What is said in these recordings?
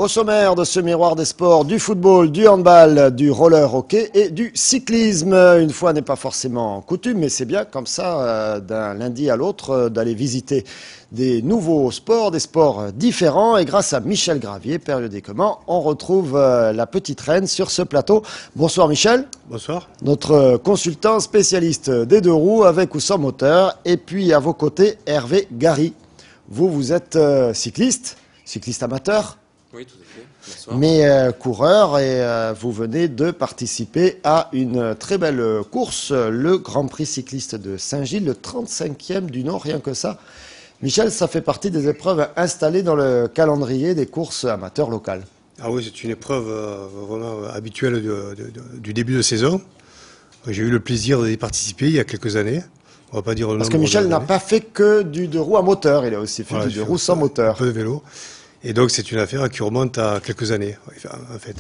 Au sommaire de ce miroir des sports, du football, du handball, du roller hockey et du cyclisme. Une fois n'est pas forcément coutume, mais c'est bien comme ça, d'un lundi à l'autre, d'aller visiter des nouveaux sports, des sports différents. Et grâce à Michel Gravier, périodiquement, on retrouve la petite reine sur ce plateau. Bonsoir Michel. Bonsoir. Notre consultant spécialiste des deux roues avec ou sans moteur. Et puis à vos côtés, Hervé Gary. Vous êtes cycliste amateur. Oui, tout à fait. Bonsoir. Mais coureur, et vous venez de participer à une très belle course, le Grand Prix cycliste de Saint-Gilles, le 35e du nom, rien que ça. Michel, ça fait partie des épreuves installées dans le calendrier des courses amateurs locales. Ah oui, c'est une épreuve vraiment habituelle du début de saison. J'ai eu le plaisir d'y participer il y a quelques années. On va pas dire le Parce que nombre Michel n'a d'années. pas fait que du deux roues à moteur, il a aussi fait Voilà, du deux roues sans moteur. Un peu de vélo. Et donc c'est une affaire qui remonte à quelques années, en fait.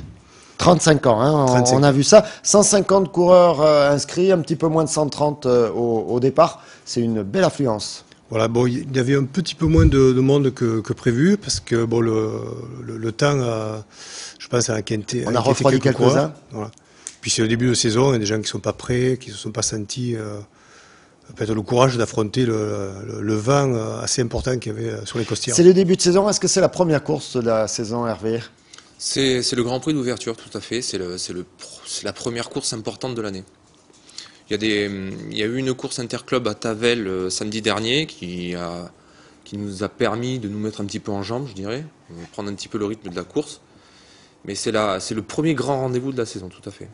35 ans, hein, 35 on a vu ça. 150 coureurs inscrits, un petit peu moins de 130 au départ. C'est une belle affluence. Voilà, bon, il y avait un petit peu moins de monde que prévu, parce que bon, le temps, je pense, a inquiété. On a refroidi quelques-uns. Voilà. Puis c'est le début de saison, il y a des gens qui sont pas prêts, qui se sont pas sentis peut-être le courage d'affronter le vent assez important qu'il y avait sur les costières. C'est le début de saison. Est-ce que c'est la première course de la saison, Hervé? C'est le Grand Prix d'ouverture, tout à fait. C'est la première course importante de l'année. Il y a eu une course interclub à Tavel samedi dernier qui nous a permis de nous mettre un petit peu en jambes, je dirais, prendre un petit peu le rythme de la course. Mais c'est le premier grand rendez-vous de la saison, tout à fait.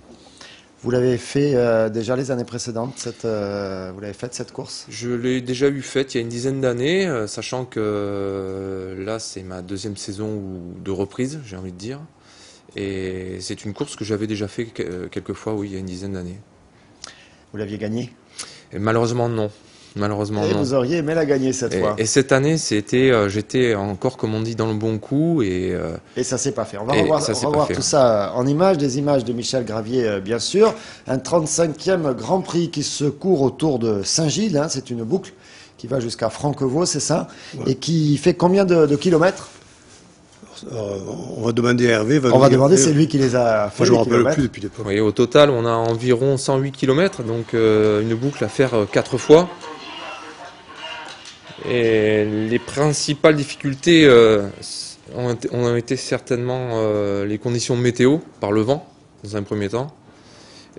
Vous l'avez fait déjà les années précédentes, vous l'avez faite cette course? Je l'ai déjà eu faite il y a une dizaine d'années, sachant que là c'est ma deuxième saison de reprise, j'ai envie de dire. Et c'est une course que j'avais déjà fait quelques fois, oui, il y a une dizaine d'années. Vous l'aviez gagnée? Et malheureusement non. Malheureusement Et non. vous auriez aimé la gagner cette fois. Et cette année, j'étais encore, comme on dit, dans le bon coup. Et ça s'est pas fait. On va et revoir, ça s'est revoir pas fait, tout hein. ça en images, des images de Michel Gravier, bien sûr. Un 35e Grand Prix qui se court autour de Saint-Gilles. Hein, c'est une boucle qui va jusqu'à Franquevaux, c'est ça? Ouais. Et qui fait combien de kilomètres? On va demander à Hervé. On va demander, c'est lui qui les a fait. Moi, je ne me les rappelle kilomètres. plus depuis l'époque. oui, au total, on a environ 108 km, donc une boucle à faire 4 fois. Et les principales difficultés ont été certainement les conditions météo, par le vent, dans un premier temps.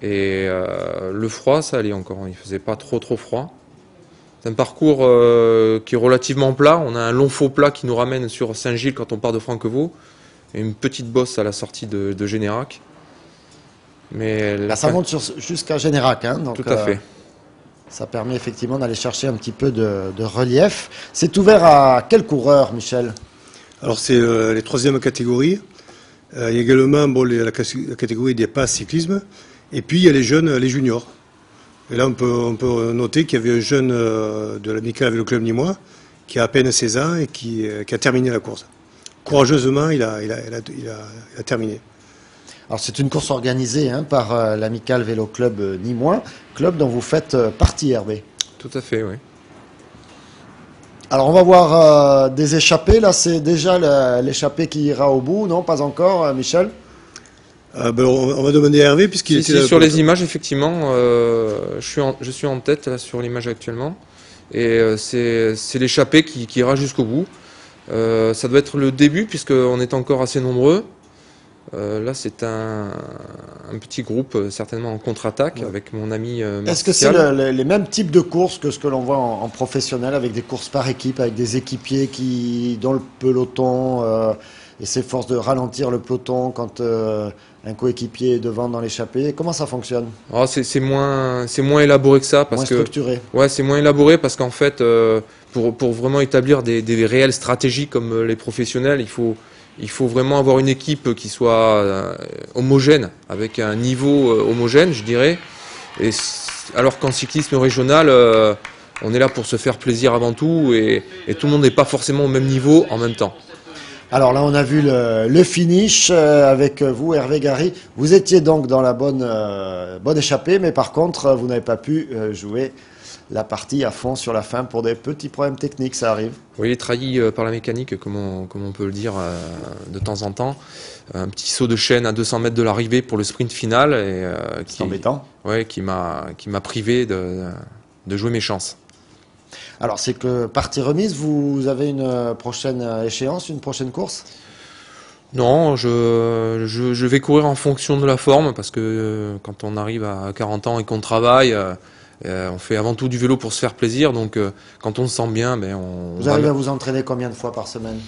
Et le froid, ça allait encore, il faisait pas trop froid. C'est un parcours qui est relativement plat. On a un long faux plat qui nous ramène sur Saint-Gilles quand on part de Franquevaux. Et une petite bosse à la sortie de Générac. Mais Là, ça monte jusqu'à Générac. Hein, donc, tout à fait. Ça permet effectivement d'aller chercher un petit peu de relief. C'est ouvert à quel coureur, Michel? Alors c'est les troisièmes catégories. Il y a également la catégorie des passes cyclisme. Et puis il y a les jeunes, les juniors. Et là on peut noter qu'il y avait un jeune de l'Amical Vélo Club Nîmois qui a à peine 16 ans et qui a terminé la course. Courageusement, il a terminé. Alors c'est une course organisée par l'Amical Vélo Club Nîmois, club dont vous faites partie, Hervé. Tout à fait, oui. Alors on va voir des échappées. Là c'est déjà l'échappée qui ira au bout, non? Pas encore, Michel? On va demander à Hervé puisqu'il était là sur les images, effectivement, je suis en tête là, sur l'image actuellement. Et c'est l'échappée qui ira jusqu'au bout. Ça doit être le début puisqu'on est encore assez nombreux. Là, c'est un petit groupe, certainement en contre-attaque, ouais, avec mon ami Martial. Est-ce que c'est les mêmes types de courses que ce que l'on voit en professionnel, avec des courses par équipe, avec des équipiers qui, dans le peloton, s'efforcent de ralentir le peloton quand un coéquipier est devant dans l'échappée? Comment ça fonctionne? Oh, c'est moins élaboré que ça. Moins structuré. Ouais, c'est moins élaboré parce qu'en fait, pour vraiment établir des réelles stratégies comme les professionnels, il faut vraiment avoir une équipe qui soit homogène, avec un niveau homogène, je dirais. Et alors qu'en cyclisme régional, on est là pour se faire plaisir avant tout et tout le monde n'est pas forcément au même niveau en même temps. Alors là, on a vu le finish avec vous, Hervé Gary. Vous étiez donc dans la bonne échappée, mais par contre, vous n'avez pas pu jouer la partie à fond sur la fin pour des petits problèmes techniques, ça arrive. Oui, trahi par la mécanique, comme on peut le dire de temps en temps. Un petit saut de chaîne à 200 mètres de l'arrivée pour le sprint final. C'est embêtant. Ouais, qui m'a privé de jouer mes chances. Alors, c'est que partie remise, vous avez une prochaine échéance, une prochaine course? Non, je vais courir en fonction de la forme, parce que quand on arrive à 40 ans et qu'on travaille, on fait avant tout du vélo pour se faire plaisir. Donc, quand on se sent bien, Vous arrivez à vous entraîner combien de fois par semaine?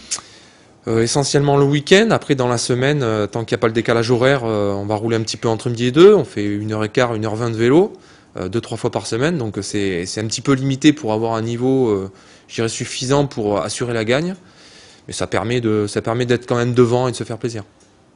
Essentiellement le week-end. Après, dans la semaine, tant qu'il n'y a pas le décalage horaire, on va rouler un petit peu entre midi et 2. On fait 1h15, 1h20 de vélo, 2-3 fois par semaine. Donc c'est un petit peu limité pour avoir un niveau, je dirais, suffisant pour assurer la gagne. Mais ça permet d'être quand même devant et de se faire plaisir.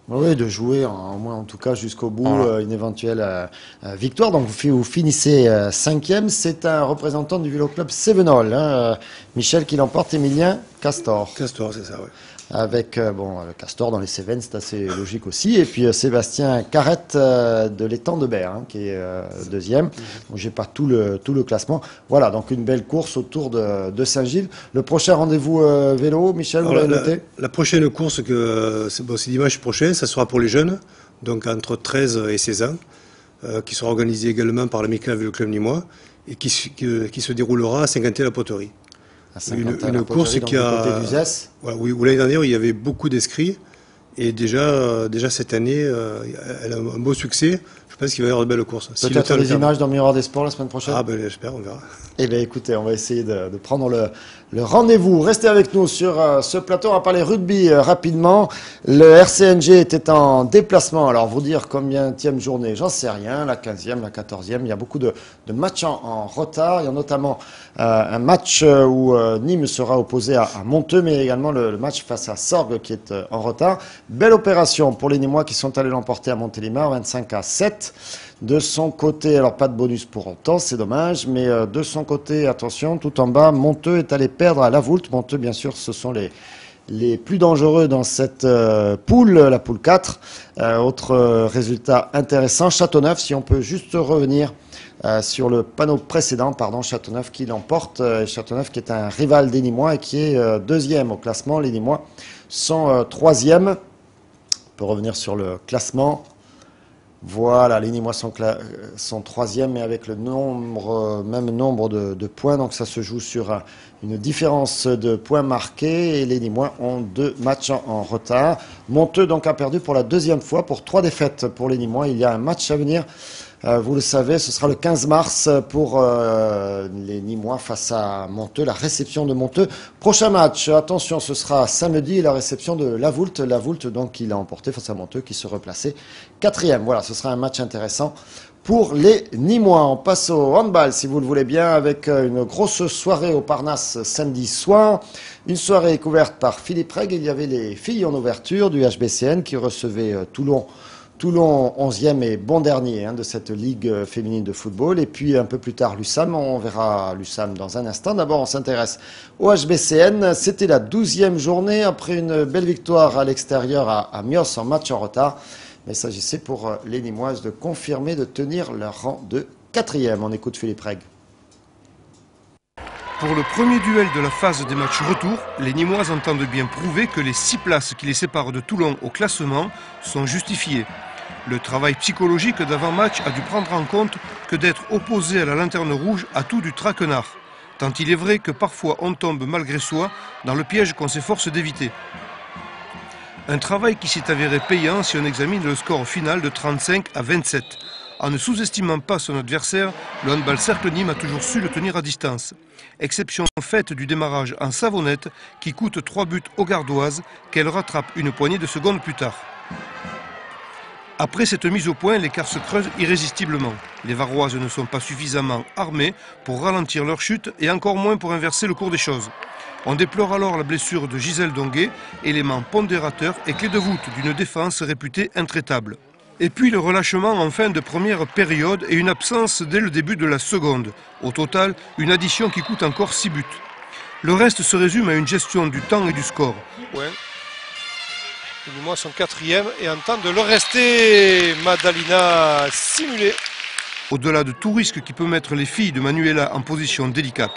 Oui, de jouer, au moins en tout cas jusqu'au bout, voilà. une éventuelle victoire. Donc vous finissez 5e. C'est un représentant du Vélo Club Cévenol, hein, Michel, qui l'emporte, Emilien Castor. Castor, c'est ça, oui. Avec le Castor dans les Cévennes, c'est assez logique aussi. Et puis Sébastien Carrette de l'étang de Berre, hein, qui est deuxième. Donc j'ai pas tout le classement. Voilà, donc une belle course autour de Saint-Gilles. Le prochain rendez-vous vélo, Michel, vous l'avez noté? La prochaine course, c'est dimanche prochain, ça sera pour les jeunes, donc entre 13 et 16 ans, qui sera organisée également par l'Amical Vélo Club Nîmois et qui se déroulera à Saint-Quentin-la-Poterie. Une course qui a, voilà, où l'année dernière il y avait beaucoup d'inscrits et déjà cette année elle a un beau succès. Je pense qu'il va y avoir de belles courses. Peut-être des images dans Miroir des Sports la semaine prochaine. Ah ben j'espère, on verra. Eh bien écoutez, on va essayer de prendre le rendez-vous. Restez avec nous sur ce plateau. On va parler rugby rapidement. Le RCNG était en déplacement. Alors vous dire combienième journée, j'en sais rien. La 15e, la 14e. Il y a beaucoup de matchs en retard. Il y a notamment un match où Nîmes sera opposé à Monteux, mais également le match face à Sorgues qui est en retard. Belle opération pour les Nîmois qui sont allés l'emporter à Montélimar, 25-7. De son côté, alors pas de bonus pour autant, c'est dommage, mais de son côté, attention, tout en bas, Monteux est allé perdre à Lavoult. Monteux, bien sûr, ce sont les plus dangereux dans cette poule, la poule 4. Autre résultat intéressant, Châteauneuf, si on peut juste revenir sur le panneau précédent, Châteauneuf qui l'emporte, Châteauneuf qui est un rival des Nîmois et qui est deuxième au classement. Les Nîmois sont troisième. On peut revenir sur le classement. Voilà, les Nîmois sont troisième, mais avec le même nombre de points. Donc ça se joue sur une différence de points marqués. Et les Nîmois ont 2 matchs en retard. Monteux donc a perdu pour la deuxième fois, pour 3 défaites pour les Nîmois. Il y a un match à venir. Vous le savez, ce sera le 15 mars pour les Nîmois face à Monteux, la réception de Monteux. Prochain match, attention, ce sera samedi, la réception de Lavoult. Lavoult, donc, il a emporté face à Monteux, qui se replaçait 4e. Voilà, ce sera un match intéressant pour les Nîmois. On passe au handball, si vous le voulez bien, avec une grosse soirée au Parnasse samedi soir. Une soirée couverte par Philippe Reg. Il y avait les filles en ouverture du HBCN qui recevaient Toulon 11e et bon dernier de cette ligue féminine de football. Et puis un peu plus tard, l'USAM. On verra l'USAM dans un instant. D'abord, on s'intéresse au HBCN. C'était la 12e journée après une belle victoire à l'extérieur à Mios en match en retard. Mais il s'agissait pour les Nîmoises de confirmer, de tenir leur rang de 4e. On écoute Philippe Reg. Pour le premier duel de la phase des matchs retour, les Nîmoises entendent bien prouver que les 6 places qui les séparent de Toulon au classement sont justifiées. Le travail psychologique d'avant-match a dû prendre en compte que d'être opposé à la lanterne rouge a tout du traquenard. Tant il est vrai que parfois on tombe malgré soi dans le piège qu'on s'efforce d'éviter. Un travail qui s'est avéré payant si on examine le score final de 35-27. En ne sous-estimant pas son adversaire, le handball Cercle Nîmes a toujours su le tenir à distance. Exception faite du démarrage en savonnette qui coûte 3 buts aux Gardoises qu'elle rattrape une poignée de secondes plus tard. Après cette mise au point, l'écart se creuse irrésistiblement. Les Varoises ne sont pas suffisamment armées pour ralentir leur chute et encore moins pour inverser le cours des choses. On déplore alors la blessure de Gisèle Donguet, élément pondérateur et clé de voûte d'une défense réputée intraitable. Et puis le relâchement en fin de première période et une absence dès le début de la seconde. Au total, une addition qui coûte encore 6 buts. Le reste se résume à une gestion du temps et du score. Ouais. Les Nîmois sont 4e et en temps de le rester. Madalina simulée au-delà de tout risque qui peut mettre les filles de Manuela en position délicate.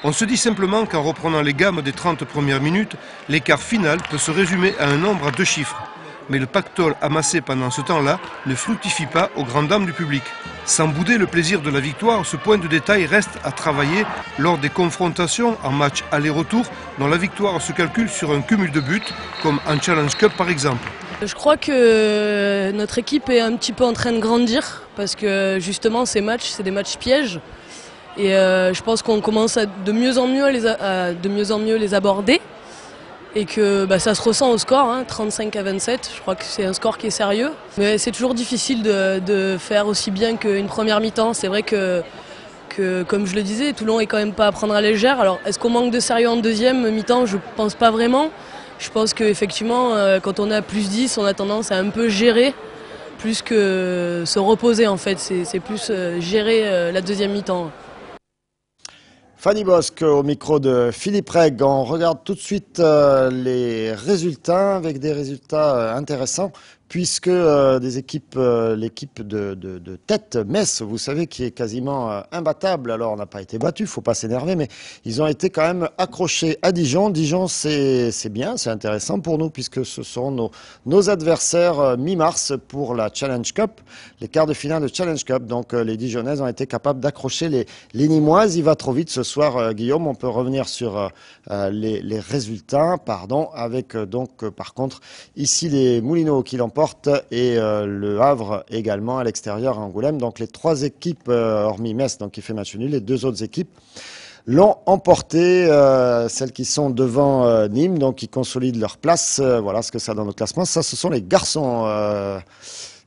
On se dit simplement qu'en reprenant les gammes des 30 premières minutes, l'écart final peut se résumer à un nombre à 2 chiffres. Mais le pactole amassé pendant ce temps-là ne fructifie pas aux grandes dames du public. Sans bouder le plaisir de la victoire, ce point de détail reste à travailler lors des confrontations en match aller-retour dont la victoire se calcule sur un cumul de buts, comme en Challenge Cup par exemple. Je crois que notre équipe est un petit peu en train de grandir parce que justement ces matchs, c'est des matchs pièges. Et je pense qu'on commence à de mieux en mieux les aborder. Et que ça se ressent au score, 35-27, je crois que c'est un score qui est sérieux. Mais c'est toujours difficile de faire aussi bien qu'une première mi-temps. C'est vrai que, comme je le disais, Toulon est quand même pas à prendre à la légère. Alors est-ce qu'on manque de sérieux en deuxième mi-temps? Je pense pas vraiment. Je pense qu'effectivement, quand on est à plus 10, on a tendance à un peu gérer, plus que se reposer en fait. C'est plus gérer la deuxième mi-temps. Fanny Bosque au micro de Philippe Reg. On regarde tout de suite les résultats avec des résultats intéressants puisque l'équipe de tête, Metz, vous savez, qui est quasiment imbattable. Alors, on n'a pas été battu, faut pas s'énerver, mais ils ont été quand même accrochés à Dijon. Dijon, c'est bien, c'est intéressant pour nous puisque ce seront nos adversaires mi-mars pour la Challenge Cup, les quarts de finale de Challenge Cup. Donc, les Dijonnaises ont été capables d'accrocher les Nîmoises. Il va trop vite ce soir, Guillaume. On peut revenir sur les résultats, avec par contre, ici les Moulineaux qui l'emportent et le Havre également à l'extérieur à Angoulême. Donc les 3 équipes, hormis Metz, donc qui fait match nul, les 2 autres équipes l'ont emporté, celles qui sont devant Nîmes, donc qui consolident leur place. Voilà ce que ça donne au classement. Ça, ce sont les garçons.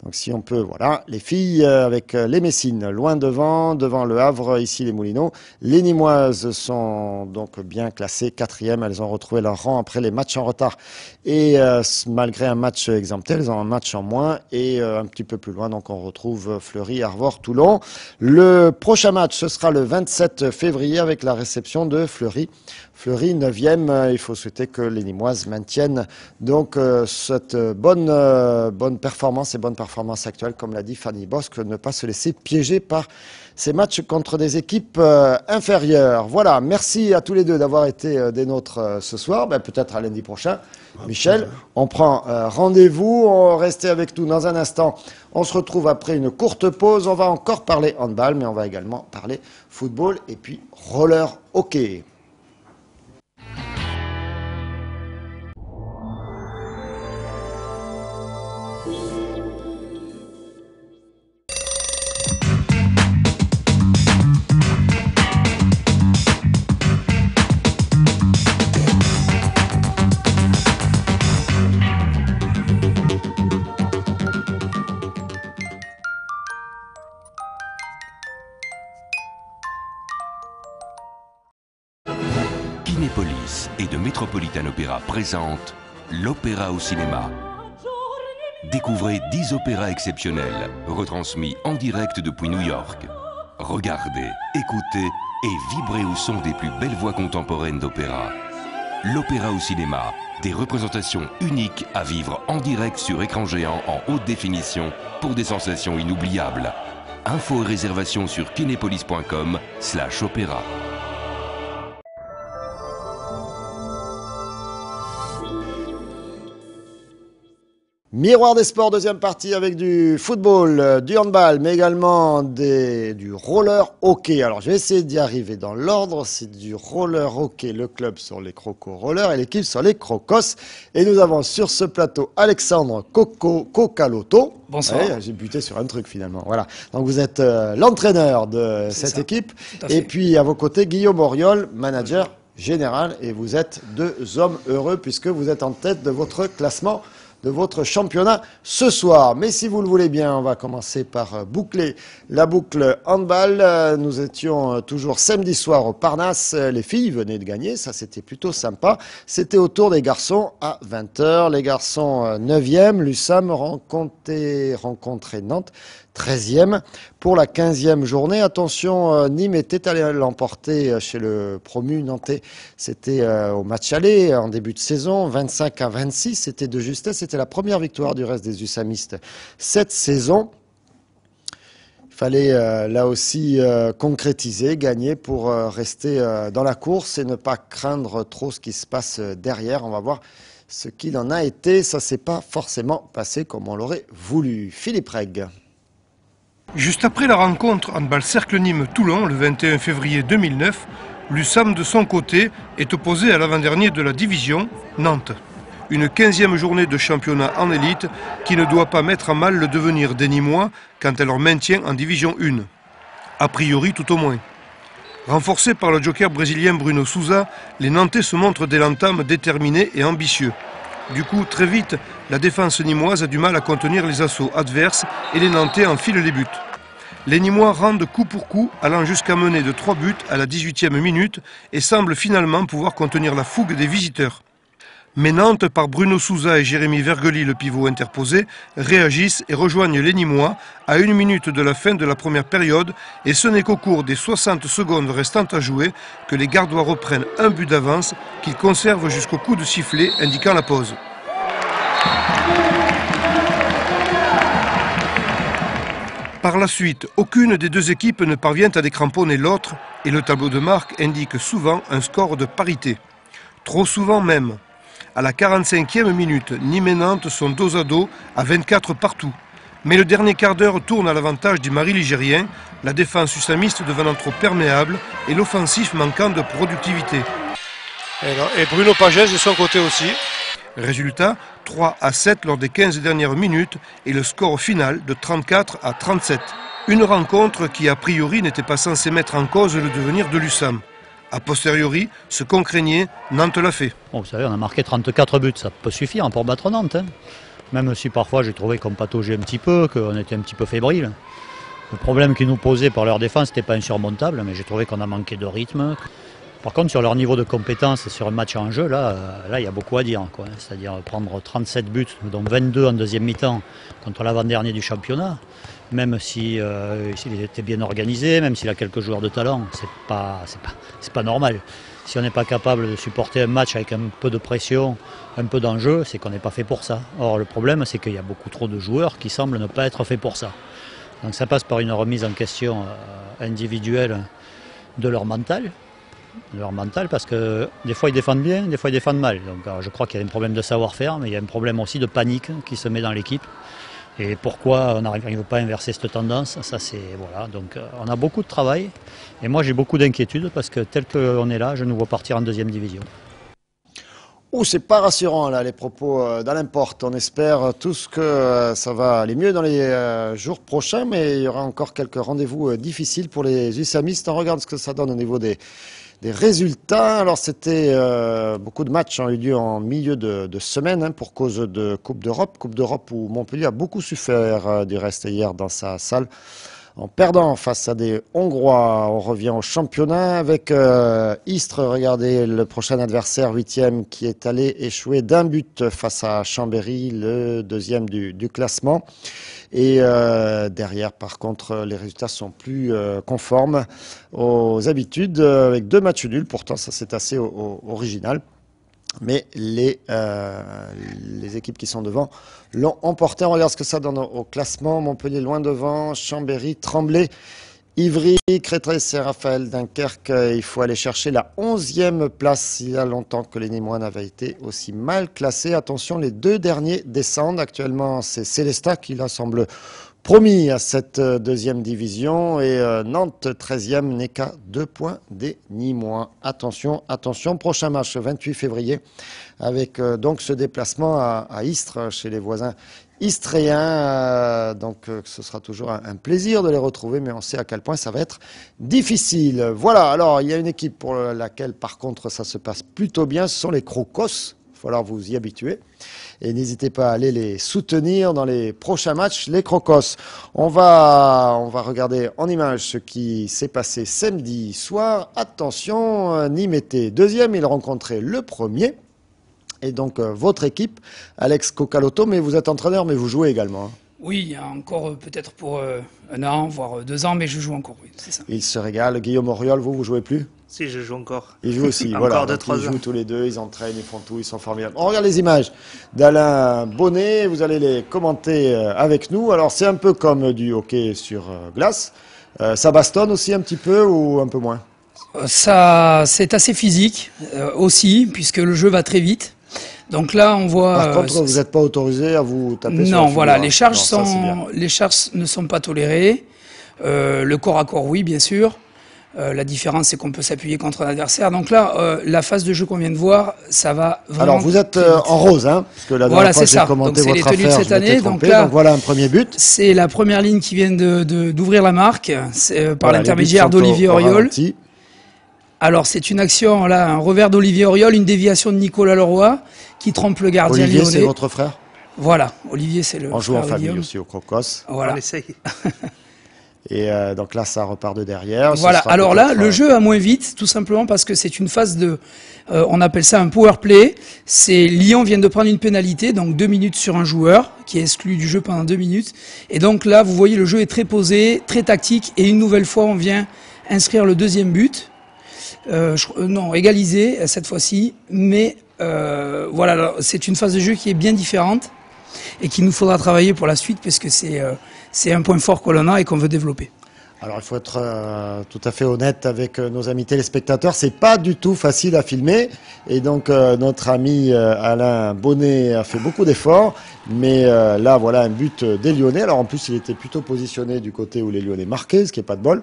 Donc si on peut, voilà, les filles avec les Messines, loin devant le Havre, ici les Moulineaux. Les Nîmoises sont donc bien classées, 4e, elles ont retrouvé leur rang après les matchs en retard. Et malgré un match exempté, elles ont un match en moins et un petit peu plus loin, donc on retrouve Fleury, Arvor, Toulon. Le prochain match, ce sera le 27 février avec la réception de Fleury. Fleury 9e, il faut souhaiter que les Nîmoises maintiennent donc cette bonne performance actuelle, comme l'a dit Fanny Bosque, ne pas se laisser piéger par ces matchs contre des équipes inférieures. Voilà, merci à tous les deux d'avoir été des nôtres ce soir, peut-être à lundi prochain. Michel, on prend rendez-vous, restez avec nous dans un instant. On se retrouve après une courte pause, on va encore parler handball, mais on va également parler football et puis roller hockey. Kinépolis et de Metropolitan Opera présente l'opéra au cinéma. Découvrez 10 opéras exceptionnels, retransmis en direct depuis New York. Regardez, écoutez et vibrez au son des plus belles voix contemporaines d'opéra. L'opéra au cinéma, des représentations uniques à vivre en direct sur écran géant en haute définition pour des sensations inoubliables. Infos et réservations sur kinepolis.com/opéra. Miroir des sports, deuxième partie avec du football, du handball, mais également du roller hockey. Alors, je vais essayer d'y arriver dans l'ordre. C'est du roller hockey, le club sur les Crocos Rollers et l'équipe sur les Crocos. Et nous avons sur ce plateau Alexandre Cocalotto. Bonsoir. Ouais, j'ai buté sur un truc finalement. Voilà. Donc, vous êtes l'entraîneur de cette équipe. Et puis, à vos côtés, Guillaume Auriol, manager général. Et vous êtes 2 hommes heureux puisque vous êtes en tête de votre classement, de votre championnat ce soir. Mais si vous le voulez bien, on va commencer par boucler la boucle handball. Nous étions toujours samedi soir au Parnasse. Les filles venaient de gagner, ça c'était plutôt sympa. C'était au tour des garçons à 20h. Les garçons 9e, l'USAM rencontrait Nantes 13e pour la 15e journée. Attention, Nîmes était allé l'emporter chez le promu nantais. C'était au match aller en début de saison, 25-26. C'était de justesse. C'était la première victoire du reste des USAMistes cette saison. Il fallait là aussi concrétiser, gagner pour rester dans la course et ne pas craindre trop ce qui se passe derrière. On va voir ce qu'il en a été. Ça ne s'est pas forcément passé comme on l'aurait voulu. Philippe Reg. Juste après la rencontre handball Cercle Nîmes-Toulon le 21 février 2009, l'USAM de son côté est opposé à l'avant-dernier de la division, Nantes. Une 15e journée de championnat en élite qui ne doit pas mettre à mal le devenir des Nîmois quant à leur maintien en division 1. A priori tout au moins. Renforcés par le joker brésilien Bruno Souza, les Nantais se montrent dès l'entame déterminés et ambitieux. Du coup, très vite, la défense nîmoise a du mal à contenir les assauts adverses et les Nantais enfilent les buts. Les Nîmois rendent coup pour coup, allant jusqu'à mener de 3 buts à la 18e minute et semblent finalement pouvoir contenir la fougue des visiteurs. Mais Nantes, par Bruno Souza et Jérémy Vergely, le pivot interposé, réagissent et rejoignent les Nîmois à 1 minute de la fin de la première période. Et ce n'est qu'au cours des 60 secondes restantes à jouer que les Gardois reprennent un but d'avance qu'ils conservent jusqu'au coup de sifflet indiquant la pause. Par la suite, aucune des deux équipes ne parvient à décramponner l'autre et le tableau de marque indique souvent un score de parité. Trop souvent même. À la 45e minute, Nîmes et Nantes sont dos à dos à 24 partout. Mais le dernier quart d'heure tourne à l'avantage du mari ligérien, la défense ussamiste devenant trop perméable et l'offensif manquant de productivité. Et Bruno Pagès de son côté aussi. Résultat, 3-7 lors des 15 dernières minutes et le score final de 34-37. Une rencontre qui a priori n'était pas censée mettre en cause le devenir de l'USAM. A posteriori, ce qu'on craignait, Nantes l'a fait. Bon, vous savez, on a marqué 34 buts, ça peut suffire pour battre Nantes. Hein. Même si parfois j'ai trouvé qu'on pataugeait un petit peu, qu'on était un petit peu fébrile. Le problème qu'ils nous posaient par leur défense n'était pas insurmontable, mais j'ai trouvé qu'on a manqué de rythme. Par contre, sur leur niveau de compétence et sur un match en jeu, là, il y a beaucoup à dire. C'est-à-dire prendre 37 buts, dont 22 en deuxième mi-temps, contre l'avant-dernier du championnat. Même s'il était bien organisé, même s'il a quelques joueurs de talent, c'est pas normal. Si on n'est pas capable de supporter un match avec un peu de pression, un peu d'enjeu, c'est qu'on n'est pas fait pour ça. Or, le problème, c'est qu'il y a beaucoup trop de joueurs qui semblent ne pas être faits pour ça. Donc ça passe par une remise en question individuelle de leur mental. Parce que des fois ils défendent bien, des fois ils défendent mal. Donc alors, je crois qu'il y a un problème de savoir-faire, mais il y a un problème aussi de panique qui se met dans l'équipe. Et pourquoi on n'arrive pas à inverser cette tendance, ça c'est voilà. Donc on a beaucoup de travail et moi j'ai beaucoup d'inquiétudes parce que tel qu'on est là, je nous vois partir en deuxième division. Oh, c'est pas rassurant là les propos d'Alain Porte. On espère tous que ça va aller mieux dans les jours prochains, mais il y aura encore quelques rendez-vous difficiles pour les USAMistes. On regarde ce que ça donne au niveau des résultats. Alors c'était beaucoup de matchs ont eu lieu en milieu de semaine pour cause de Coupe d'Europe. Coupe d'Europe où Montpellier a beaucoup souffert du reste hier dans sa salle. En perdant face à des Hongrois, on revient au championnat avec Istres. Regardez le prochain adversaire, 8e, qui est allé échouer d'un but face à Chambéry, le 2e du classement. Et derrière, par contre, les résultats sont plus conformes aux habitudes, avec 2 matchs nuls. Pourtant, ça c'est assez original. Mais les équipes qui sont devant l'ont emporté. On regarde ce que ça donne au classement. Montpellier loin devant, Chambéry, Tremblay, Ivry, Créteil, Saint-Raphaël, Dunkerque. Il faut aller chercher la 11e place. Il y a longtemps que les Nîmois n'avaient été aussi mal classés. Attention, les 2 derniers descendent. Actuellement, c'est Célestat qui là semble promis à cette 2e division et Nantes 13e n'est qu'à 2 points des Nîmois. Attention, prochain match 28 février avec donc ce déplacement à Istres chez les voisins istréens. Donc ce sera toujours un plaisir de les retrouver, mais on sait à quel point ça va être difficile. Voilà, alors il y a une équipe pour laquelle par contre ça se passe plutôt bien, ce sont les Crocos. Il va falloir vous y habituer. Et n'hésitez pas à aller les soutenir dans les prochains matchs, les Crocos. On va regarder en image ce qui s'est passé samedi soir. Attention, Nîmes était 2e, il rencontrait le 1er. Et donc votre équipe, Alex Cocalotto, mais vous êtes entraîneur, mais vous jouez également. Hein. Oui, il y a encore peut-être pour 1 an, voire 2 ans, mais je joue encore, oui, c'est ça. Il se régale. Guillaume Auriol, vous jouez plus ? Si, je joue encore. Ils jouent aussi, Encore voilà. 2-3 Ils ans. jouent tous les deux, ils entraînent, ils font tout, ils sont formidables. On regarde les images d'Alain Bonnet, vous allez les commenter avec nous. Alors c'est un peu comme du hockey sur glace. Ça bastonne aussi un petit peu ou un peu moins? Ça, c'est assez physique aussi, puisque le jeu va très vite. Donc là, on voit. Par contre, vous n'êtes pas autorisé à vous taper sur la Non, figure, voilà, hein. les charges Non, ça, c'est bien. les charges ne sont pas tolérées. Le corps à corps, oui, bien sûr. La différence, c'est qu'on peut s'appuyer contre un adversaire. Donc là, la phase de jeu qu'on vient de voir, ça va vraiment. Alors vous êtes très vite. en rose, hein, parce que la dernière Voilà, fois c'est j'ai ça. commenté Donc, c'est les votre tenues de affaire, cette je m'étais année. trompé. Donc là, Donc voilà un premier but. C'est la première ligne qui vient d'ouvrir la marque par Voilà, l'intermédiaire les buts sont d'Olivier au Auriol. ralenti. Alors c'est une action, là, un revers d'Olivier Auriol, une déviation de Nicolas Leroy qui trompe le gardien Olivier, c'est lyonnais. votre frère? Voilà, Olivier, c'est le On joue en frère de famille Guillaume. aussi au Crocos. Voilà. On essaye. Et donc là, ça repart de derrière. Ce Voilà. sera Alors là, peut-être, le jeu va moins vite, tout simplement parce que c'est une phase de, on appelle ça un power play. C'est Lyon vient de prendre une pénalité, donc 2 minutes sur un joueur qui est exclu du jeu pendant 2 minutes. Et donc là, vous voyez, le jeu est très posé, très tactique. Et une nouvelle fois, on vient inscrire le deuxième but. Non, égalisé cette fois-ci. Mais voilà, c'est une phase de jeu qui est bien différente et qu'il nous faudra travailler pour la suite parce que c'est un point fort que l'on a et qu'on veut développer. Alors il faut être tout à fait honnête avec nos amis téléspectateurs, c'est pas du tout facile à filmer et donc notre ami Alain Bonnet a fait beaucoup d'efforts, mais là voilà un but des Lyonnais. Alors en plus il était plutôt positionné du côté où les Lyonnais marquaient, ce qui est pas de bol,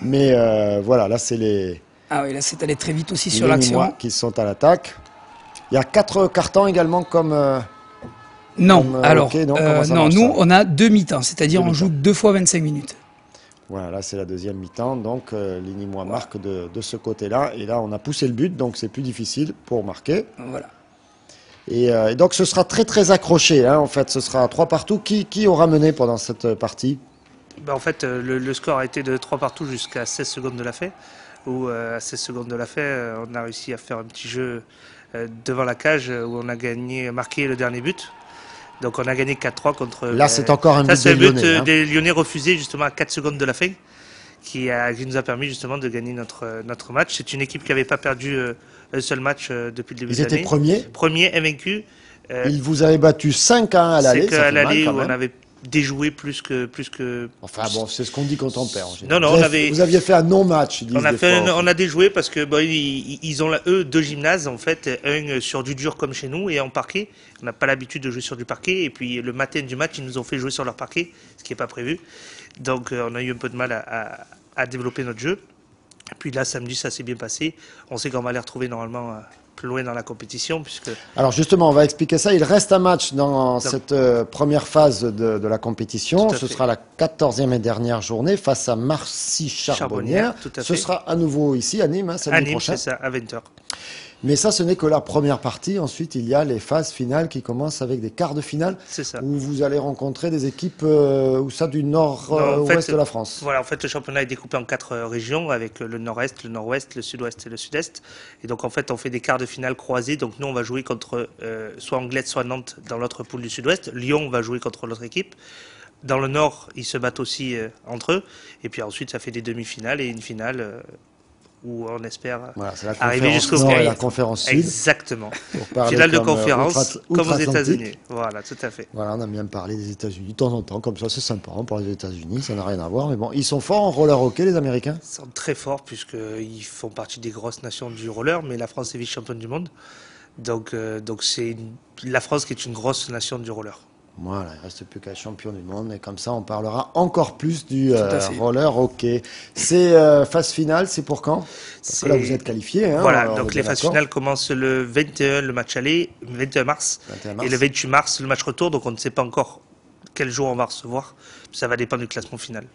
mais voilà là c'est les Ah oui, là c'est allé très vite aussi sur l'action. Nîmois qui sont à l'attaque. Il y a 4 cartons également comme non, comme, alors ok, non, comment ça non, marche, nous ça on a 2 mi-temps, c'est-à-dire Deux on joue mi-temps. 2 fois 25 minutes. Voilà, là c'est la deuxième mi-temps, donc les Nîmois marquent de ce côté-là, et là on a poussé le but, donc c'est plus difficile pour marquer. Voilà. Et donc ce sera très très accroché, hein, en fait, ce sera 3 partout. Qui aura mené pendant cette partie? En fait, le score a été de 3 partout jusqu'à 16 secondes de la fin, où à 16 secondes de la fin, on a réussi à faire un petit jeu devant la cage, où on a marqué le dernier but. Donc on a gagné 4-3 contre... Là c'est encore un but c'est des un but Lyonnais. Hein. des Lyonnais refusé justement à 4 secondes de la fin, qui nous a permis justement de gagner notre match. C'est une équipe qui n'avait pas perdu un seul match depuis le début de Ils l'année. étaient premiers. Premier, invaincu. Ils vous avaient battu 5-1 à l'aller. C'est qu'à ça fait mal, l'aller quand où même. on avait déjoué plus que... Enfin bon, c'est ce qu'on dit quand on perd. En général. Non, non, Vous aviez fait un non-match. on a déjoué parce que ils ont là, eux 2 gymnases en fait, un sur du dur comme chez nous et en parquet. On n'a pas l'habitude de jouer sur du parquet et puis le matin du match ils nous ont fait jouer sur leur parquet, ce qui n'est pas prévu. Donc on a eu un peu de mal à développer notre jeu. Et puis là samedi ça s'est bien passé. On sait qu'on va les retrouver normalement plus loin dans la compétition puisque. Alors justement, on va expliquer ça. Il reste un match dans cette première phase de la compétition. Ce sera la 14e et dernière journée face à Marcy-Charbonnières. Ce sera à nouveau ici à Nîmes, hein, samedi prochain. C'est ça, à 20h. Mais ça, ce n'est que la première partie. Ensuite, il y a les phases finales qui commencent avec des quarts de finale. C'est ça. Où vous allez rencontrer des équipes du nord-ouest de la France. Voilà, en fait, le championnat est découpé en 4 régions avec le nord-est, le nord-ouest, le sud-ouest et le sud-est. Et donc, en fait, on fait des quarts de finale croisés. Donc, nous, on va jouer contre soit Anglet, soit Nantes dans l'autre poule du sud-ouest. Lyon va jouer contre l'autre équipe. Dans le nord, ils se battent aussi entre eux. Et puis ensuite, ça fait des demi-finales et une finale. Où on espère arriver jusqu'au nord et la conférence sud. Exactement. Finale de conférence, comme aux États-Unis. Voilà, tout à fait. Voilà, on a bien parlé des États-Unis de temps en temps, comme ça, c'est sympa. On parle des États-Unis, ça n'a rien à voir. Mais bon, ils sont forts en roller hockey, les Américains? Ils sont très forts, puisqu'ils font partie des grosses nations du roller, mais la France est vice-championne du monde. Donc c'est la France qui est une grosse nation du roller. Voilà, il ne reste plus qu'à champion du monde et comme ça on parlera encore plus du roller hockey. C'est phase finale, c'est pour quand? Parce que là vous êtes qualifiés. Hein, voilà, donc les phases finales commencent le 21, le match aller, le 21 mars, et le 28 mars le match retour, donc on ne sait pas encore quel jour on va recevoir, ça va dépendre du classement final.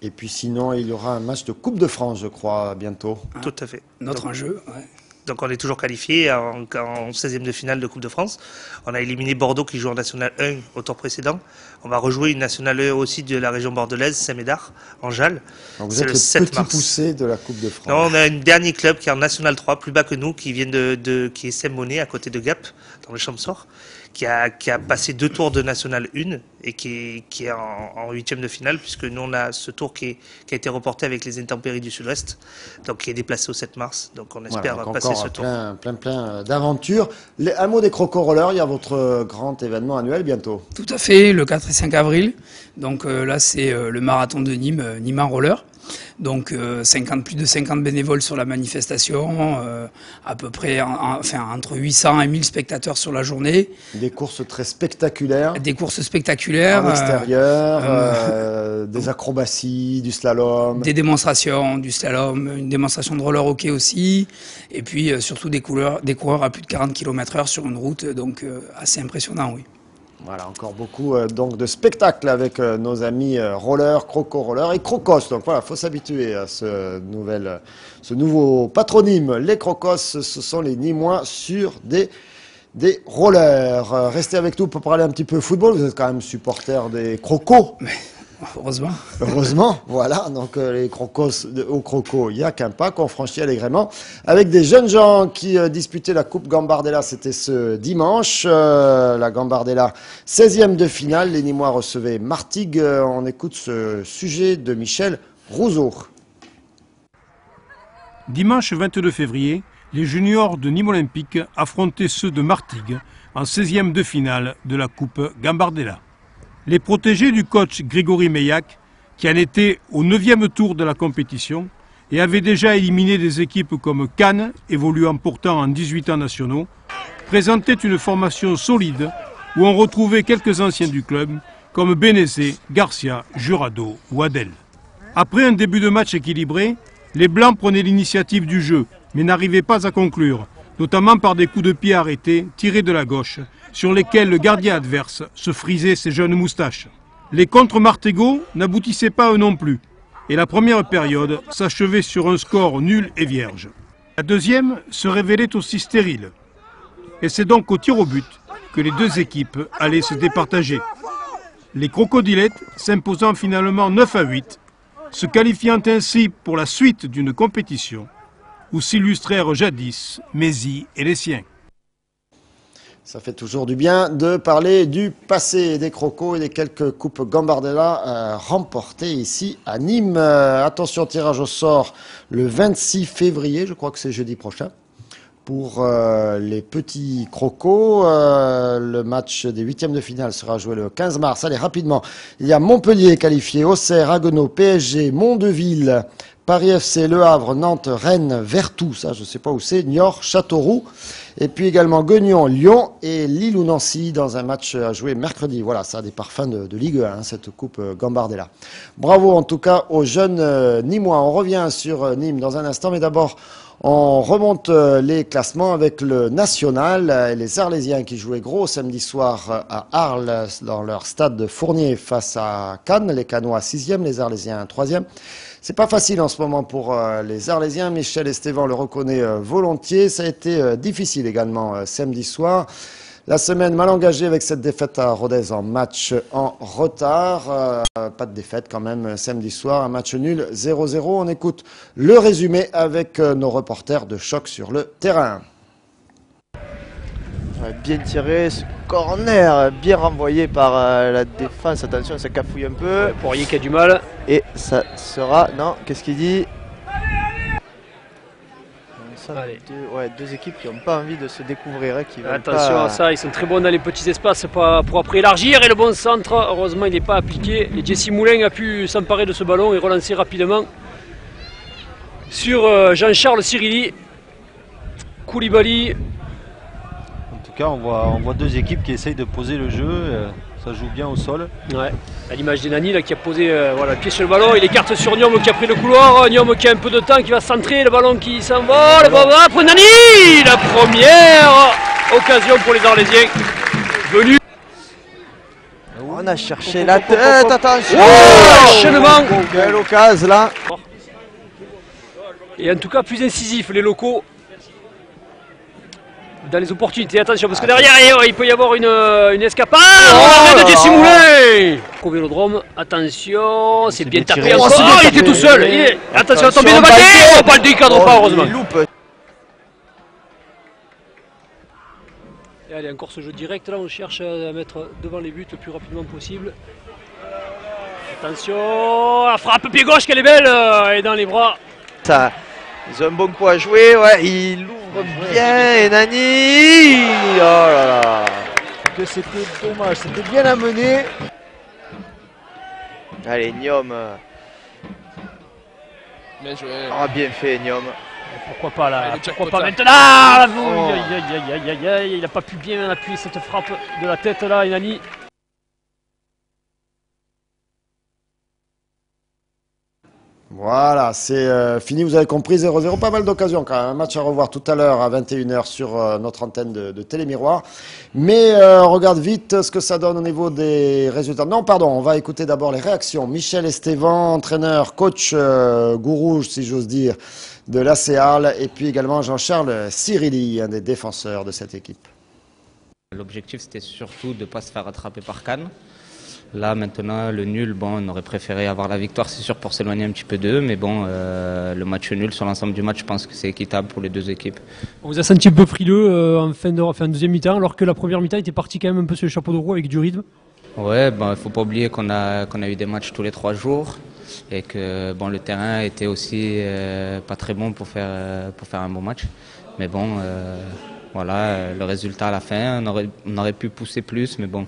Et puis sinon il y aura un match de Coupe de France je crois bientôt. Tout à fait. Notre enjeu, ouais. Donc on est toujours qualifié en 16e de finale de Coupe de France. On a éliminé Bordeaux qui joue en National 1 au tour précédent. On va rejouer une National 1 aussi de la région bordelaise, Saint-Médard, en Jalles. Donc vous êtes le petit poussé de la Coupe de France. Non, on a un dernier club qui est en National 3, plus bas que nous, qui est Saint-Bonnet, à côté de Gap, dans le Champsaur, qui a passé 2 tours de National 1 et qui est en 8e de finale, puisque nous on a ce tour qui a été reporté avec les intempéries du Sud-Ouest, donc qui est déplacé au 7 mars. Donc on espère passer ce tour. Plein d'aventures. Un mot des Croco Rollers, il y a votre grand événement annuel bientôt. Tout à fait, le 4 et 5 avril. Donc là c'est le marathon de Nîmes, Nîmes en roller. Donc plus de 50 bénévoles sur la manifestation, à peu près entre 800 et 1000 spectateurs sur la journée. Des courses très spectaculaires. Des courses spectaculaires. En extérieur, des acrobaties, du slalom. Des démonstrations, du slalom, une démonstration de roller hockey aussi. Et puis surtout des coureurs à plus de 40 km/h sur une route, donc assez impressionnant, oui. Voilà, encore beaucoup donc de spectacles avec nos amis rollers, Croco Rollers et Crocos. Donc voilà, il faut s'habituer à ce nouveau patronyme. Les Crocos, ce sont les Nîmois sur des rollers. Restez avec nous pour parler un petit peu football. Vous êtes quand même supporter des Crocos. Heureusement. Heureusement, voilà. Donc les Crocos au Croco, il n'y a qu'un pas qu'on franchit allègrement. Avec des jeunes gens qui disputaient la Coupe Gambardella, c'était ce dimanche. La Gambardella, 16e de finale. Les Nîmois recevaient Martigues. On écoute ce sujet de Michel Rousseau. Dimanche 22 février, les juniors de Nîmes Olympique affrontaient ceux de Martigues en 16e de finale de la Coupe Gambardella. Les protégés du coach Grégory Meillac, qui en était au 9e tour de la compétition et avait déjà éliminé des équipes comme Cannes, évoluant pourtant en 18 ans nationaux, présentaient une formation solide où on retrouvait quelques anciens du club comme Bénézé, Garcia, Jurado ou Adel. Après un début de match équilibré, les Blancs prenaient l'initiative du jeu, mais n'arrivaient pas à conclure, notamment par des coups de pied arrêtés, tirés de la gauche, sur lesquels le gardien adverse se frisait ses jeunes moustaches. Les contre-martégots n'aboutissaient pas eux non plus, et la première période s'achevait sur un score nul et vierge. La deuxième se révélait aussi stérile, et c'est donc au tir au but que les deux équipes allaient se départager. Les Crocodilettes s'imposant finalement 9-8, se qualifiant ainsi pour la suite d'une compétition où s'illustrèrent jadis Mézy et les siens. Ça fait toujours du bien de parler du passé des Crocos et des quelques coupes Gambardella remportées ici à Nîmes. Attention, tirage au sort le 26 février, je crois que c'est jeudi prochain. Pour les petits Crocos, le match des 8e de finale sera joué le 15 mars. Allez, rapidement, il y a Montpellier qualifié, Auxerre, Haguenau, PSG, Mont-de-Ville, Paris FC, Le Havre, Nantes, Rennes, Vertou, ça je ne sais pas où c'est, Niort, Châteauroux, et puis également Guignon, Lyon et Lille ou Nancy dans un match à jouer mercredi. Voilà, ça a des parfums de Ligue 1, cette coupe Gambardella. Bravo en tout cas aux jeunes Nîmois. On revient sur Nîmes dans un instant, mais d'abord on remonte les classements avec le national et les Arlésiens qui jouaient gros samedi soir à Arles dans leur stade de Fournier face à Cannes. Les Cannois 6e, les Arlésiens 3e. C'est pas facile en ce moment pour les Arlésiens. Michel Estévan le reconnaît volontiers. Ça a été difficile également samedi soir. La semaine mal engagée avec cette défaite à Rodez en match en retard. Pas de défaite quand même samedi soir. Un match nul 0-0. On écoute le résumé avec nos reporters de Choc sur le terrain. Bien tiré, ce corner bien renvoyé par la défense. Attention, ça cafouille un peu. Poirier qui a du mal. Et ça sera... Non, qu'est-ce qu'il dit? Deux équipes qui n'ont pas envie de se découvrir. Attention à ça, ils sont très bons dans les petits espaces pour après élargir. Et le bon centre, heureusement, il n'est pas appliqué. Et Jesse Moulin a pu s'emparer de ce ballon et relancer rapidement sur Jean-Charles Cyrili. Koulibaly. En tout cas, on voit deux équipes qui essayent de poser le jeu. Ça joue bien au sol. Ouais, à l'image d'Enani là qui a posé le pied sur le ballon. Il écarte sur Niom qui a pris le couloir. Niom qui a un peu de temps, qui va centrer. Le ballon qui s'envole. Pour Enani, la première occasion pour les Arlésiens. Venu. On a cherché la tête. Attention. Enchaînement. Quelle occasion là. Et en tout cas plus incisif les locaux. dans les opportunités. Attention, parce que derrière, il peut y avoir une escapade. Arrête de dissimuler. Au Vélodrome, attention, c'est bien tapé encore. Il était tout seul. Attention, tombé de Baldi. Baldi cadre pas, heureusement. Et allez, encore ce jeu direct, là, on cherche à mettre devant les buts le plus rapidement possible. Attention, la frappe pied gauche, qu'elle est belle, et dans les bras. Ça, ils ont un bon coup à jouer, ouais, il ouvre bien, et Nani. Oh là là. Que c'était dommage, c'était bien amené. Allez, Niom. Bien joué. Ah, bien fait, Niom. Pourquoi pas là? Pourquoi pas maintenant? Il n'a pas pu bien appuyer cette frappe de la tête là, Nani. Voilà, c'est fini, vous avez compris, 0-0, pas mal d'occasions quand même. Un match à revoir tout à l'heure à 21h sur notre antenne de Télémiroir. Mais on regarde vite ce que ça donne au niveau des résultats. Non, pardon, on va écouter d'abord les réactions. Michel Estevan, entraîneur, coach gourou, si j'ose dire, de l'AC Arles. Et puis également Jean-Charles Cirilli, un des défenseurs de cette équipe. L'objectif, c'était surtout de ne pas se faire attraper par Cannes. Là, maintenant, le nul, bon, on aurait préféré avoir la victoire, c'est sûr, pour s'éloigner un petit peu d'eux. Mais bon, le match nul, sur l'ensemble du match, je pense que c'est équitable pour les deux équipes. On vous a senti un peu frileux en fin de deuxième mi-temps, alors que la première mi-temps était partie quand même un peu sur le chapeau de roue avec du rythme. Ouais, il ne faut pas oublier qu'on a eu des matchs tous les 3 jours. Et que bon, le terrain était aussi pas très bon pour faire un bon match. Mais bon, voilà, le résultat à la fin, on aurait pu pousser plus, mais bon.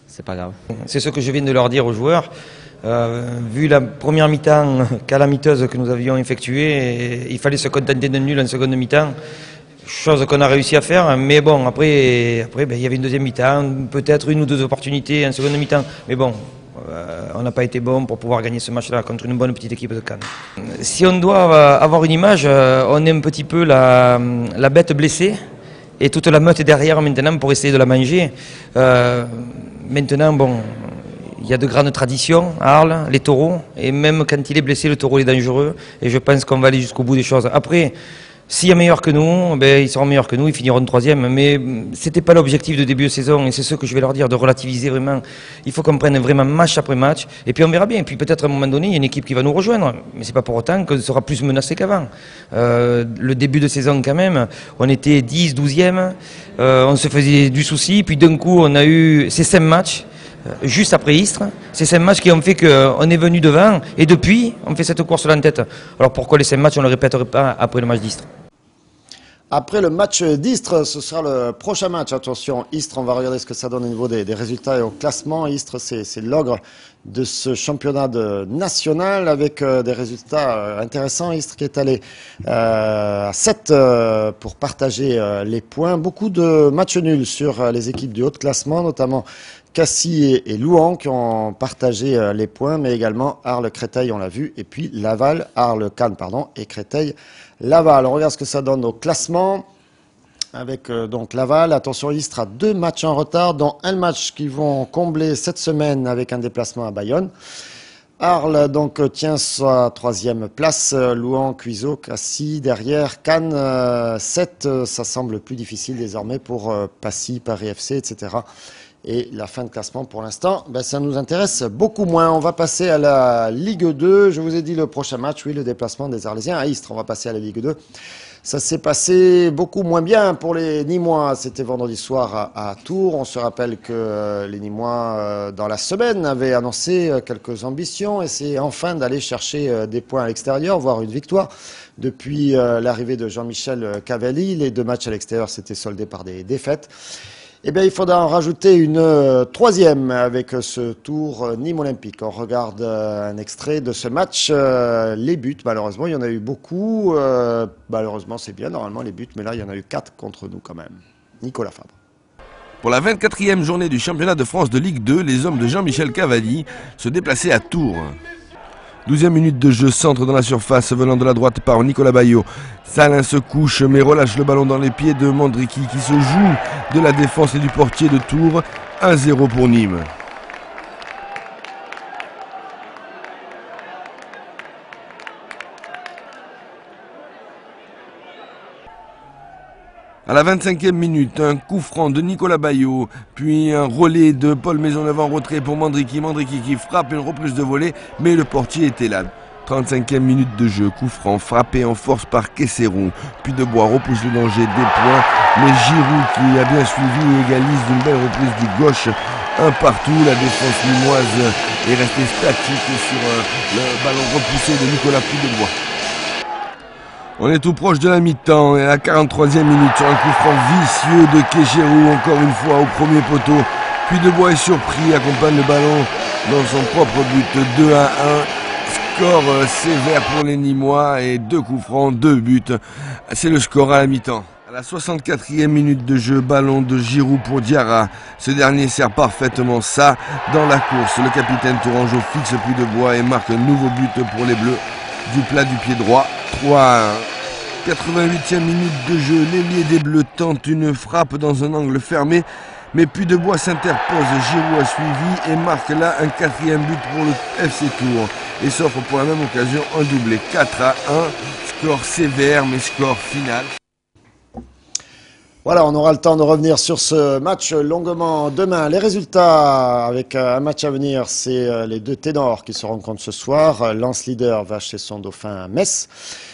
C'est pas grave. C'est ce que je viens de leur dire aux joueurs. Vu la première mi-temps calamiteuse que nous avions effectuée, il fallait se contenter d'un nul en seconde mi-temps, chose qu'on a réussi à faire. Mais bon, après il y avait une deuxième mi-temps, peut-être 1 ou 2 opportunités en seconde mi-temps. Mais bon, on n'a pas été bon pour pouvoir gagner ce match-là contre une bonne petite équipe de Cannes. Si on doit avoir une image, on est un petit peu la bête blessée. Et toute la meute est derrière maintenant pour essayer de la manger. Maintenant, bon, il y a de grandes traditions à Arles, les taureaux. Et même quand il est blessé, le taureau est dangereux. Et je pense qu'on va aller jusqu'au bout des choses. Après, s'il y a meilleur que nous, ben, ils seront meilleurs que nous, ils finiront 3e. Mais ce n'était pas l'objectif de début de saison. Et c'est ce que je vais leur dire, de relativiser vraiment. Il faut qu'on prenne vraiment match après match. Et puis on verra bien. Et puis peut-être à un moment donné, il y a une équipe qui va nous rejoindre. Mais ce n'est pas pour autant qu'on sera plus menacé qu'avant. Le début de saison quand même, on était 10, 12e. On se faisait du souci. Puis d'un coup, on a eu ces 5 matchs. Juste après Istres, c'est 5 matchs qui ont fait qu'on est venu devant et depuis on fait cette course là en tête. Alors pourquoi les 5 matchs on ne le répéterait pas après le match d'Istres? Après le match d'Istres, ce sera le prochain match. Attention, Istres, on va regarder ce que ça donne au niveau des résultats et au classement. Istres, c'est l'ogre de ce championnat national avec des résultats intéressants. Istres qui est allé à 7 pour partager les points. Beaucoup de matchs nuls sur les équipes du haut de classement, notamment Cassis et Louhans qui ont partagé les points, mais également Arles-Créteil, on l'a vu, et puis Laval, Arles-Cannes, pardon, et Créteil-Laval. On regarde ce que ça donne au classement avec donc Laval. Attention, Istres a 2 matchs en retard, dont un match qu'ils vont combler cette semaine avec un déplacement à Bayonne. Arles donc tient sa 3e place, Louhans, Cuiseaux, Cassis derrière, Cannes 7, ça semble plus difficile désormais pour Passy, Paris FC, etc. Et la fin de classement, pour l'instant, ben, ça nous intéresse beaucoup moins. On va passer à la Ligue 2. Je vous ai dit le prochain match, oui, le déplacement des Arlésiens à Istres. On va passer à la Ligue 2. Ça s'est passé beaucoup moins bien pour les Nîmois. C'était vendredi soir à Tours. On se rappelle que les Nîmois, dans la semaine, avaient annoncé quelques ambitions. Essayer enfin d'aller chercher des points à l'extérieur, voire une victoire. Depuis l'arrivée de Jean-Michel Cavalli, les 2 matchs à l'extérieur s'étaient soldés par des défaites. Eh bien, il faudra en rajouter une 3e avec ce Tours Nîmes Olympique. On regarde un extrait de ce match. Les buts, malheureusement, il y en a eu beaucoup. Malheureusement, c'est bien, normalement, les buts, mais là, il y en a eu 4 contre nous quand même. Nicolas Fabre. Pour la 24e journée du championnat de France de Ligue 2, les hommes de Jean-Michel Cavalli se déplaçaient à Tours. 12e minute de jeu, centre dans la surface venant de la droite par Nicolas Baillot. Salin se couche mais relâche le ballon dans les pieds de Mandriki qui se joue de la défense et du portier de Tours. 1-0 pour Nîmes. À la 25e minute, un coup franc de Nicolas Baillot, puis un relais de Paul Maisonneuve en retrait pour Mandriki. Mandriki qui frappe une reprise de volée, mais le portier était là. 35e minute de jeu, coup franc frappé en force par Kesserou. Puis de Bois repousse le danger des points, mais Giroud qui a bien suivi égalise d'une belle reprise du gauche. Un partout, la défense limoise est restée statique sur le ballon repoussé de Nicolas Puy-de-Bois. On est tout proche de la mi-temps et à la 43e minute sur un coup franc vicieux de Kesserou, encore une fois au premier poteau. Puy-de-Bois est surpris, accompagne le ballon dans son propre but, 2-1. Score sévère pour les Nîmois et 2 coups francs, 2 buts. C'est le score à la mi-temps. À la 64e minute de jeu, ballon de Giroud pour Diarra. Ce dernier sert parfaitement ça dans la course. Le capitaine Tourangeau fixe Puy-de-Bois et marque un nouveau but pour les Bleus du plat du pied droit. 3-1. 88e minute de jeu, l'ailier des Bleus tente une frappe dans un angle fermé. Mais Puy-de-Bois s'interpose, Giroud a suivi et marque là un 4e but pour le FC Tours. Et s'offre pour la même occasion un doublé, 4-1, score sévère mais score final. Voilà, on aura le temps de revenir sur ce match longuement demain. Les résultats avec un match à venir, c'est les 2 ténors qui se rencontrent ce soir. Lens leader va chez son dauphin à Metz.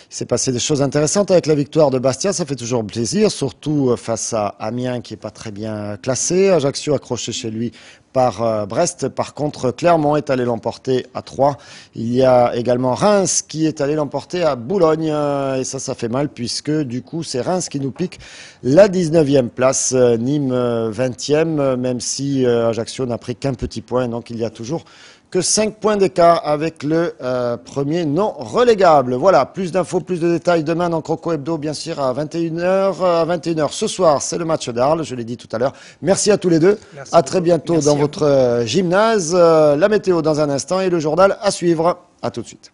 Il s'est passé des choses intéressantes avec la victoire de Bastia, ça fait toujours plaisir, surtout face à Amiens qui est pas très bien classé. Ajaccio accroché chez lui par Brest. Par contre, Clermont est allé l'emporter à 3. Il y a également Reims qui est allé l'emporter à Boulogne. Et ça fait mal puisque du coup, c'est Reims qui nous pique la 19e place. Nîmes 20e, même si Ajaccio n'a pris qu'un petit point. Donc il y a toujours que 5 points d'écart avec le premier non relégable. Voilà, plus d'infos, plus de détails demain dans Croco Hebdo, bien sûr, à 21h. À 21h ce soir, c'est le match d'Arles, je l'ai dit tout à l'heure. Merci à tous les deux. Merci à très bientôt dans votre gymnase. La météo dans un instant et le journal à suivre. À tout de suite.